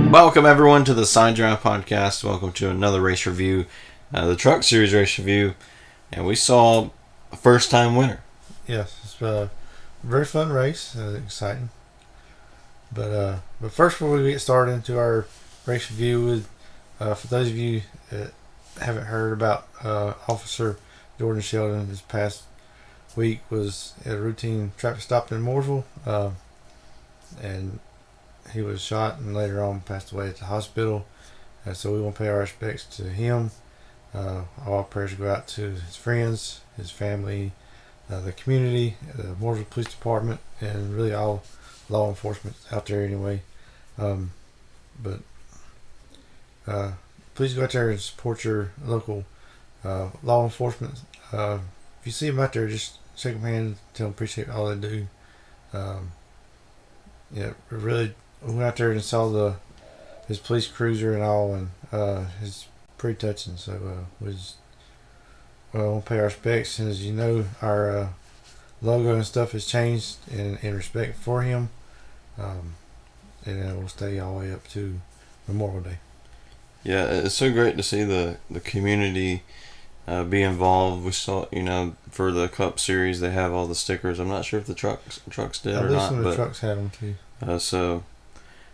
Welcome everyone to the Side Drive Podcast. Welcome to another race review, the Truck Series race review, and we saw a first-time winner. Yes, it's a very fun race, exciting. But first, before we get started into our race review, for those of you that haven't heard about Officer Jordan Sheldon, this past week was at a routine traffic stop in Mooresville, and he was shot and later on passed away at the hospital. So we want to pay our respects to him. All prayers go out to his friends, his family, the community, the Mooresville Police Department, and really all law enforcement out there anyway. Please go out there and support your local law enforcement. If you see them out there, just shake them hand, tell them appreciate all they do. Really, we went out there and saw his police cruiser and all, and it's pretty touching. So we want to pay our respects, and as you know, our logo and stuff has changed in respect for him, and it will stay all the way up to Memorial Day. Yeah, it's so great to see the community be involved. We saw, for the Cup Series, they have all the stickers. I'm not sure if the trucks did or not, but the trucks had them too. So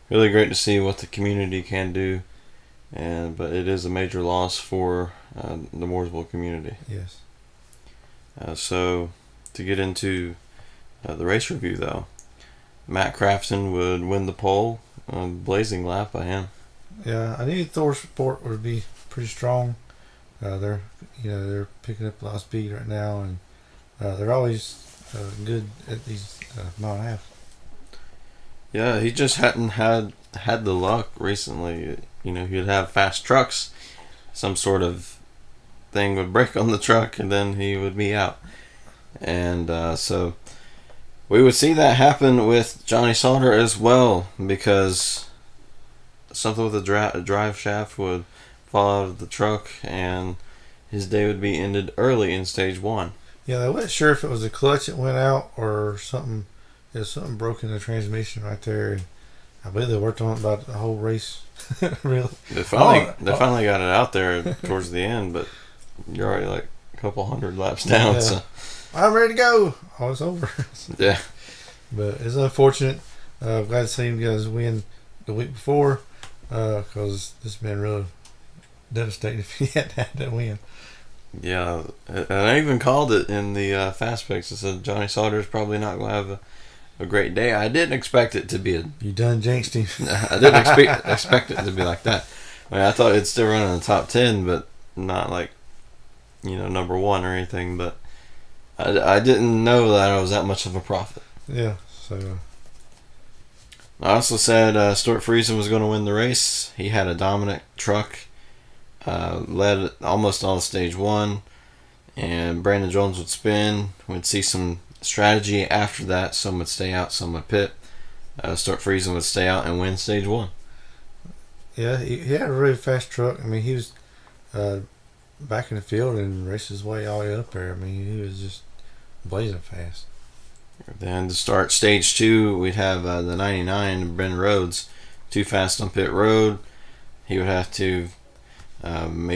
really great to see what the community can do, but it is a major loss for the Mooresville community. Yes. So to get into the race review, though, Matt Crafton would win the pole, blazing lap by him. Yeah, I knew Thor Sport would be pretty strong. They're picking up a lot of speed right now, and they're always good at these mile and a half. Yeah, he just hadn't had the luck recently. He'd have fast trucks, some sort of thing would break on the truck, and then he would be out. And so we would see that happen with Johnny Sauter as well, because something with the drive shaft would fall out of the truck, and his day would be ended early in stage one. Yeah, I wasn't sure if it was a clutch that went out or something. There's something broke in the transmission right there, and I believe they worked on it about the whole race. Really, they finally got it out there towards the end, but you're already like a couple hundred laps down. Yeah. So I'm ready to go. Oh, it's over. Yeah, but it's unfortunate. Glad to see him guys win the week before, because this has been really devastating if he hadn't had that win. Yeah, and I even called it in the fast picks. I said Johnny Sauter's probably not going to have a great day. I didn't expect it to be You done jinxed him. I didn't expect it to be like that. I thought it'd still run in the top 10, but not like, number one or anything. But I didn't know that I was that much of a prophet. Yeah, so... I also said Stewart Friesen was going to win the race. He had a dominant truck, led almost all of stage one, and Brandon Jones would spin. We'd see some strategy after that. Some would stay out, some would pit. Stewart Friesen would stay out and win stage one. Yeah, he had a really fast truck. I mean, he was back in the field and raced his way all the way up there. I mean, he was just blazing fast. Then to start stage two, we'd have the 99, Ben Rhodes, too fast on pit road. He would have to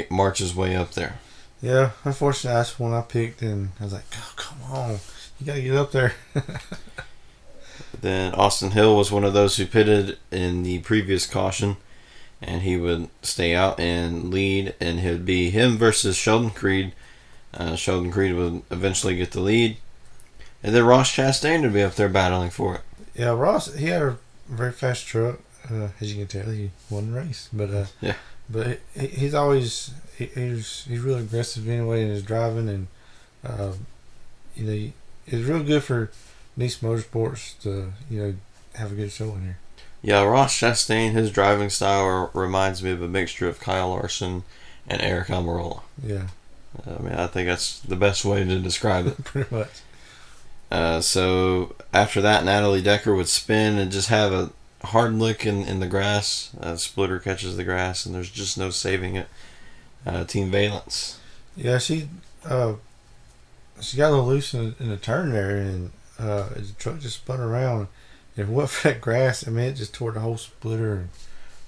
march his way up there. Yeah, unfortunately, that's one I picked, and I was like, oh, come on. You got to get up there. Then Austin Hill was one of those who pitted in the previous caution, and he would stay out and lead, and it would be him versus Sheldon Creed. Sheldon Creed would eventually get the lead, and then Ross Chastain would be up there battling for it. Yeah, Ross, he had a very fast truck. As you can tell, he won the race. But yeah, but he's always he's really aggressive anyway in his driving, and it's real good for Nice Motorsports to have a good show in here. Yeah, Ross Chastain, his driving style reminds me of a mixture of Kyle Larson and Eric Almirola. Yeah, I think that's the best way to describe it. Pretty much. So after that, Natalie Decker would spin and just have a hard lick in the grass. Splitter catches the grass, and there's just no saving it. Team Valence. Yeah, she got a little loose in the turn there, and the truck just spun around. If it wasn't for that grass, I mean, it just tore the whole splitter. And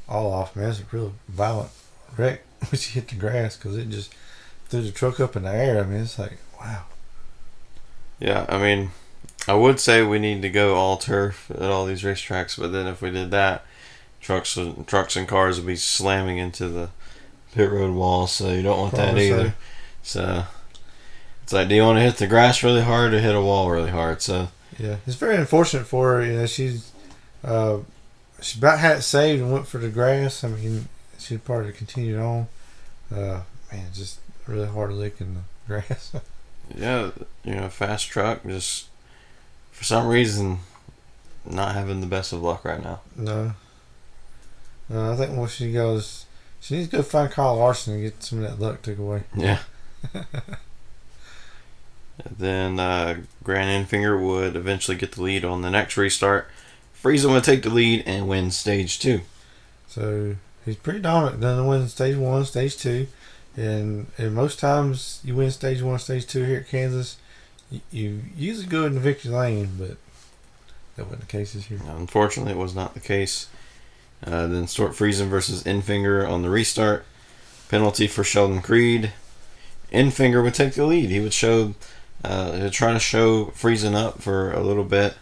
all off, man. It's a real violent wreck when she hit the grass because it just threw the truck up in the air. I mean, it's like, wow. Yeah, I mean, I would say we need to go all turf at all these racetracks, but then if we did that, trucks and cars would be slamming into the pit road wall, so you don't want that Probably either. So it's like, do you want to hit the grass really hard or hit a wall really hard? So Yeah, it's very unfortunate for her. She about had it saved and went for the grass. I mean, she'd probably continued on. Man, just really hard lick in the grass. yeah, fast truck just for some reason not having the best of luck right now. No. I think once she goes, she needs to go find Kyle Larson and get some of that luck took away. Yeah. Then Grant Enfinger would eventually get the lead on the next restart. Friesen would take the lead and win stage 2. So he's pretty dominant. Doesn't win stage 1, stage 2. And most times you win stage 1, stage 2 here at Kansas, you usually go in the victory lane, but that wasn't the case this year. Unfortunately, it was not the case. Then Stewart Friesen versus Enfinger on the restart. Penalty for Sheldon Creed. Enfinger would take the lead. He would try to show Friesen up for a little bit.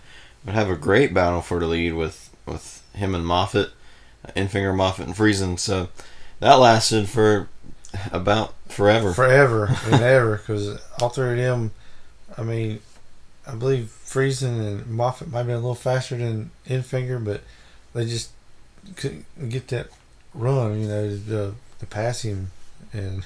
Would have a great battle for the lead with him and Moffitt. Enfinger, Moffitt, and Friesen. So that lasted for about forever. Forever and ever, because all three of them, I mean, I believe Friesen and Moffitt might have been a little faster than Enfinger, but they just couldn't get that run, the pass him. And,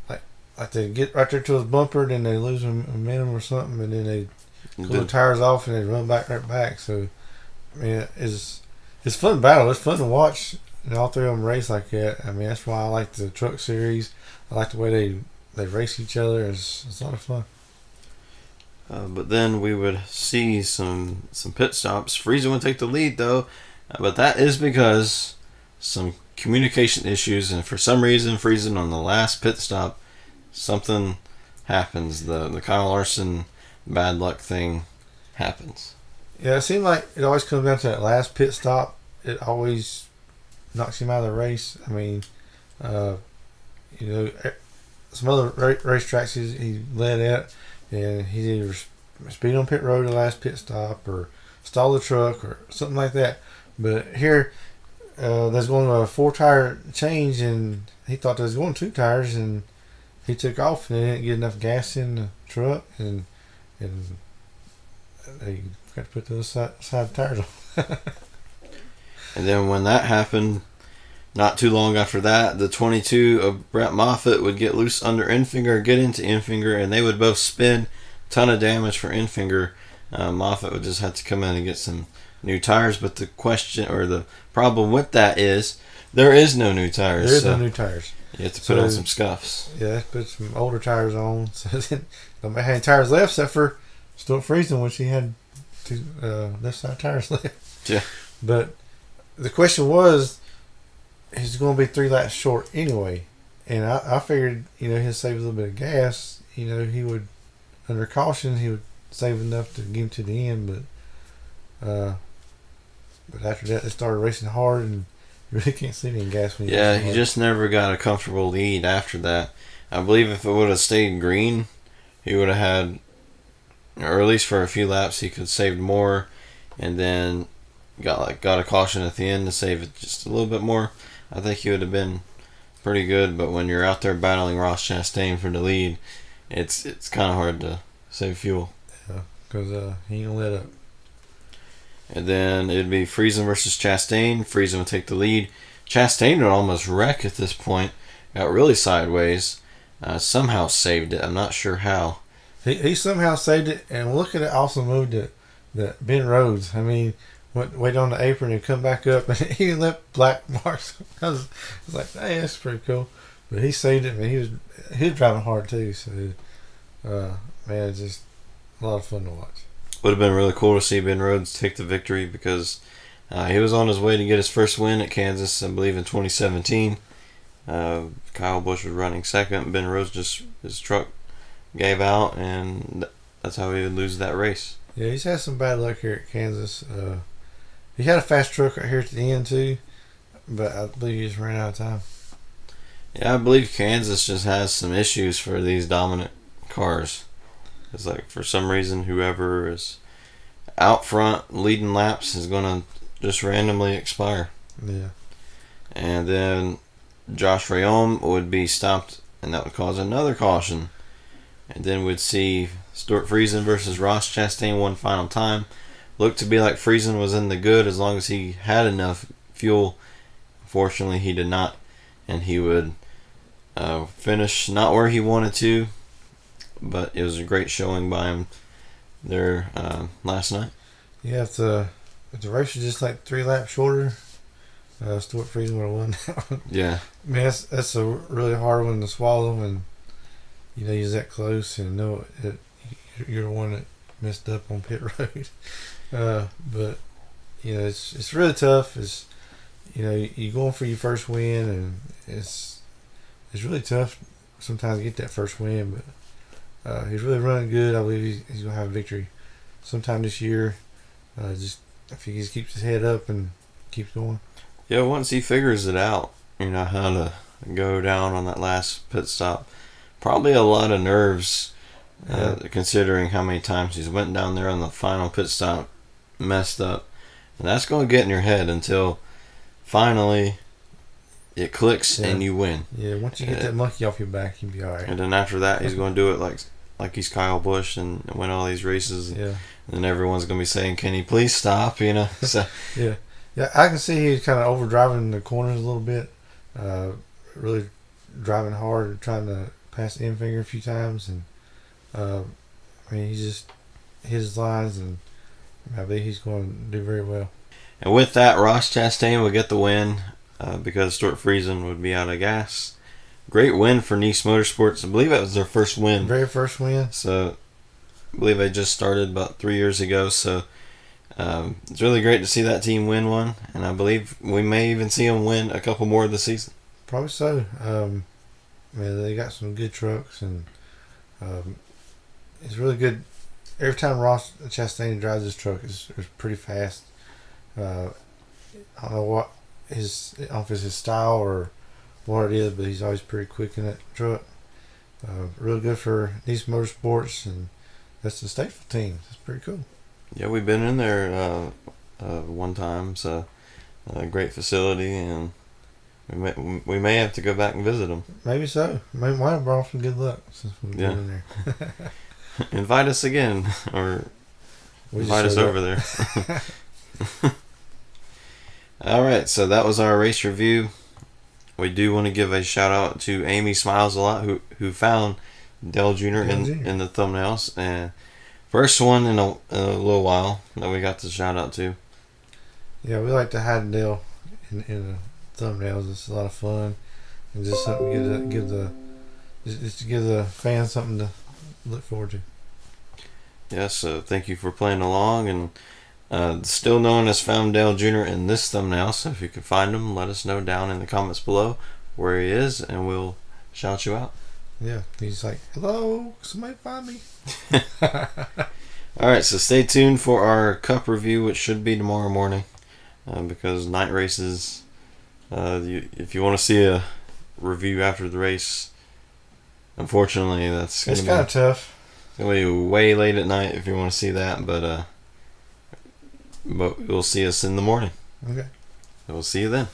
like they get right there to his bumper, then they lose momentum or something, and then they cool the tires off and they run right back. So, I mean, it's fun battle. It's fun to watch all three of them race like that. I mean, that's why I like the truck series. I like the way they race each other. It's a lot of fun. But then we would see some pit stops. Friesen would take the lead though, but that is because some communication issues, and for some reason Friesen on the last pit stop, something happens. The Kyle Larson bad luck thing happens. Yeah, it seems like it always comes down to that last pit stop. It always knocks him out of the race. I mean, some other racetracks he led at, and he either speed on pit road the last pit stop or stall the truck or something like that. But here, there's going to a 4-tire change, and he thought there was going 2 tires, and he took off, and they didn't get enough gas in the truck, and they got to put the other side tires on. And then when that happened, not too long after that, the 22 of Brett Moffitt would get loose under Enfinger, get into Enfinger, and they would both spin. Ton of damage for Enfinger. Moffitt would just have to come in and get some new tires. But the question or the problem with that is there is no new tires. There is no new tires. You have to put on some scuffs. Yeah, put some older tires on. So then nobody had any tires left except for Stewart Friesen when she had 2 left side tires left. Yeah. But the question was, he's going to be 3 laps short anyway. And I figured, he'd save a little bit of gas. He would, under caution, he would save enough to get him to the end. But after that, they started racing hard, and you really can't see any gas when he just never got a comfortable lead after that. I believe if it would have stayed green, he would have had, or at least for a few laps, he could have saved more, and then got a caution at the end to save it just a little bit more. I think he would have been pretty good. But when you're out there battling Ross Chastain for the lead, it's kind of hard to save fuel. Yeah, because he ain't gonna let up. And then it'd be Friesen versus Chastain. Friesen would take the lead. Chastain would almost wreck at this point. Got really sideways. Somehow saved it. I'm not sure how. He somehow saved it, and look at it awesome move that Ben Rhodes. I mean, wait on the apron and come back up, and he left black marks. I was like, hey, that's pretty cool. But he saved it, man. He was driving hard too. So, man, it's just a lot of fun to watch. Would have been really cool to see Ben Rhodes take the victory because he was on his way to get his first win at Kansas, I believe, in 2017. Kyle Busch was running second. Ben Rhodes his truck gave out, and that's how he would lose that race. Yeah, he's had some bad luck here at Kansas. He had a fast truck right here at the end too. but I believe he just ran out of time. Yeah, I believe Kansas just has some issues for these dominant cars. It's like for some reason whoever is out front leading laps is going to just randomly expire. Yeah. And then Josh Rayom would be stopped, and that would cause another caution. And then we'd see Stewart Friesen versus Ross Chastain one final time. Looked to be like Friesen was in the good as long as he had enough fuel. Unfortunately, he did not, and he would finish not where he wanted to, but it was a great showing by him there last night. Yeah, if the race was just like 3 laps shorter, Stewart Friesen would have won that one. Yeah. I mean, that's a really hard one to swallow, and you're that close, and know it, you're the one that messed up on pit road. But it's really tough. It's you're going for your first win, and it's really tough sometimes to get that first win. But he's really running good. I believe he's gonna have a victory sometime this year. Just if he just keeps his head up and keeps going. Yeah, once he figures it out, how to go down on that last pit stop. Probably a lot of nerves, considering how many times he's went down there on the final pit stop, messed up. And that's going to get in your head until finally it clicks and you win. Yeah, once you get that monkey off your back, you'll be all right. And then after that, he's going to do it like he's Kyle Busch and win all these races. Yeah. And then everyone's going to be saying, "Can he please stop?" So, yeah. Yeah, I can see he's kind of overdriving the corners a little bit. Really driving hard, trying to pass the end finger a few times, and he just hit his lines, and I believe he's going to do very well. And with that, Ross Chastain will get the win because Stewart Friesen would be out of gas. Great win for Nice Motorsports. I believe that was their first win. Very first win. So I believe they just started about 3 years ago. So it's really great to see that team win one, and I believe we may even see them win a couple more this season. Probably so. They got some good trucks, and it's really good. Every time Ross Chastain drives his truck, it's pretty fast. I don't know if it's his style or what it is, but he's always pretty quick in that truck. Real good for Nice Motorsports, and that's the Statesville team. That's pretty cool. Yeah, we've been in there one time, so a great facility, and we may have to go back and visit them. Maybe so. Might have brought some good luck since we've been in there. Invite us again, or invite us over there. All right, so that was our race review. We do want to give a shout out to Amy Smiles a lot, who found Dale Jr. in the thumbnails, and first one in a little while that we got to shout out to. Yeah, we like to hide Dale in the thumbnails. It's a lot of fun, and just something to give the fans something to look forward to. Yes, so thank you for playing along, and still known as Found Dale Jr. in this thumbnail. So if you can find him, let us know down in the comments below where he is, and we'll shout you out. Yeah, he's like, "Hello, somebody find me." All right, so stay tuned for our Cup review, which should be tomorrow morning, because night races. If you want to see a review after the race, unfortunately, it's kind of tough. It's gonna be way late at night if you want to see that, but you'll see us in the morning. Okay. We'll see you then.